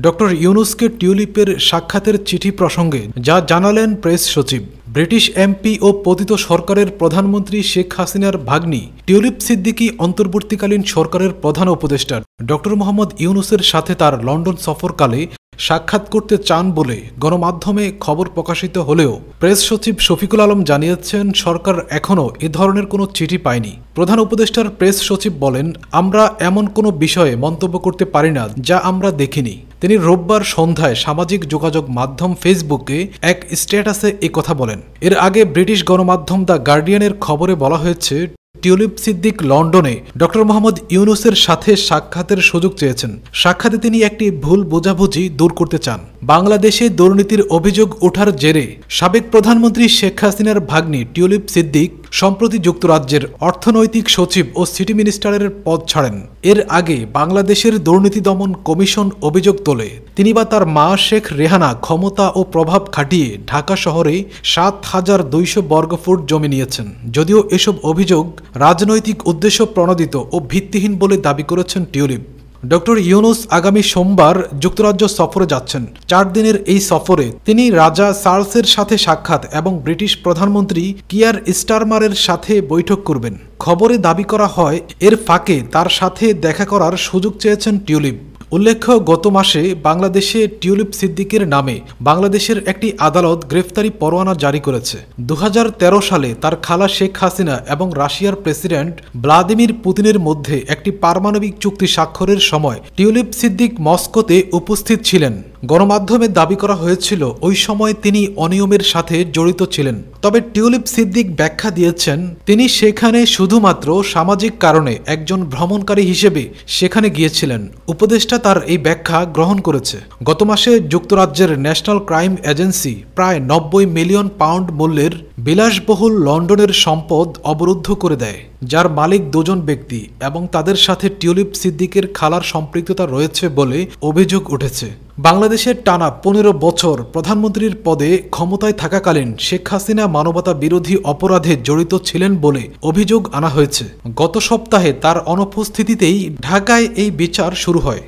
Doctor ইউনূসকে টিউলিপের সাক্ষাতের চিঠি প্রসঙ্গে যা জানালেন প্রেস সচিব। ব্রিটিশ এমপি ও পতিত সরকারের প্রধানমন্ত্রী শেখ হাসিনার ভাগ্নি টিউলিপ সিদ্দিকী অন্তর্বর্তীকালীন সরকারের প্রধান উপদেষ্টা ডক্টর মোহাম্মদ ইউনূসের সাথে তার লন্ডন সফরকালে সাক্ষাৎ করতে চান বলে গণমাধ্যমে খবর প্রকাশিত হলেও প্রেস সচিব শফিকুল আলম জানিয়েছেন, সরকার এখনও এ ধরনের কোনো চিঠি পায়নি। প্রধান উপদেষ্টার প্রেস সচিব বলেন, আমরা এমন কোনো বিষয়ে মন্তব্য করতে পারি না যা আমরা দেখিনি। তিনি রোববার সন্ধ্যায় সামাজিক যোগাযোগ মাধ্যম ফেসবুকে এক স্ট্যাটাসে কথা বলেন। এর আগে ব্রিটিশ গণমাধ্যম দ্য গার্ডিয়ানের খবরে বলা হয়েছে, টিউলিপ সিদ্দিক লন্ডনে ডক্টর মোহাম্মদ ইউনূসের সাথে সাক্ষাতের সুযোগ চেয়েছেন। সাক্ষাতে তিনি একটি ভুল বোঝাবুঝি দূর করতে চান। বাংলাদেশে দুর্নীতির অভিযোগ ওঠার জেরে সাবেক প্রধানমন্ত্রী শেখ হাসিনার ভাগ্নি টিউলিপ সিদ্দিক সম্প্রতি যুক্তরাজ্যের অর্থনৈতিক সচিব ও সিটি মিনিস্টারের পদ ছাড়েন। এর আগে বাংলাদেশের দুর্নীতি দমন কমিশন অভিযোগ তোলে, তিনি বা তার মা শেখ রেহানা ক্ষমতা ও প্রভাব খাটিয়ে ঢাকা শহরে ৭,২০০ বর্গফুট জমি নিয়েছেন। যদিও এসব অভিযোগ রাজনৈতিক উদ্দেশ্য প্রণোদিত ও ভিত্তিহীন বলে দাবি করেছেন টিউলিপ। ডক্টর ইউনূস আগামী সোমবার যুক্তরাজ্য সফরে যাচ্ছেন। ৪ দিনের এই সফরে তিনি রাজা চার্লসের সাথে সাক্ষাৎ এবং ব্রিটিশ প্রধানমন্ত্রী কিয়ার স্টারমারের সাথে বৈঠক করবেন। খবরে দাবি করা হয়, এর ফাঁকে তার সাথে দেখা করার সুযোগ চেয়েছেন টিউলিপ। উল্লেখ্য, গত মাসে বাংলাদেশে টিউলিপ সিদ্দিকের নামে বাংলাদেশের একটি আদালত গ্রেফতারি পরোয়ানা জারি করেছে। ২০১৩ সালে তার খালা শেখ হাসিনা এবং রাশিয়ার প্রেসিডেন্ট ভ্লাদিমির পুতিনের মধ্যে একটি পারমাণবিক চুক্তি স্বাক্ষরের সময় টিউলিপ সিদ্দিক মস্কোতে উপস্থিত ছিলেন। গণমাধ্যমে দাবি করা হয়েছিল, ওই সময় তিনি অনিয়মের সাথে জড়িত ছিলেন। তবে টিউলিপ সিদ্দিক ব্যাখ্যা দিয়েছেন, তিনি সেখানে শুধুমাত্র সামাজিক কারণে একজন ভ্রমণকারী হিসেবে সেখানে গিয়েছিলেন। উপদেষ্টা তার এই ব্যাখ্যা গ্রহণ করেছে। গত মাসে যুক্তরাজ্যের ন্যাশনাল ক্রাইম এজেন্সি প্রায় ৯০ মিলিয়ন পাউন্ড মূল্যের বিলাসবহুল লন্ডনের সম্পদ অবরুদ্ধ করে দেয়, যার মালিক দুজন ব্যক্তি এবং তাদের সাথে টিউলিপ সিদ্দিকের খালার সম্পৃক্ততা রয়েছে বলে অভিযোগ উঠেছে। বাংলাদেশের টানা ১৫ বছর প্রধানমন্ত্রীর পদে ক্ষমতায় থাকাকালীন শেখ হাসিনা মানবতা বিরোধী অপরাধে জড়িত ছিলেন বলে অভিযোগ আনা হয়েছে। গত সপ্তাহে তার অনুপস্থিতিতেই ঢাকায় এই বিচার শুরু হয়।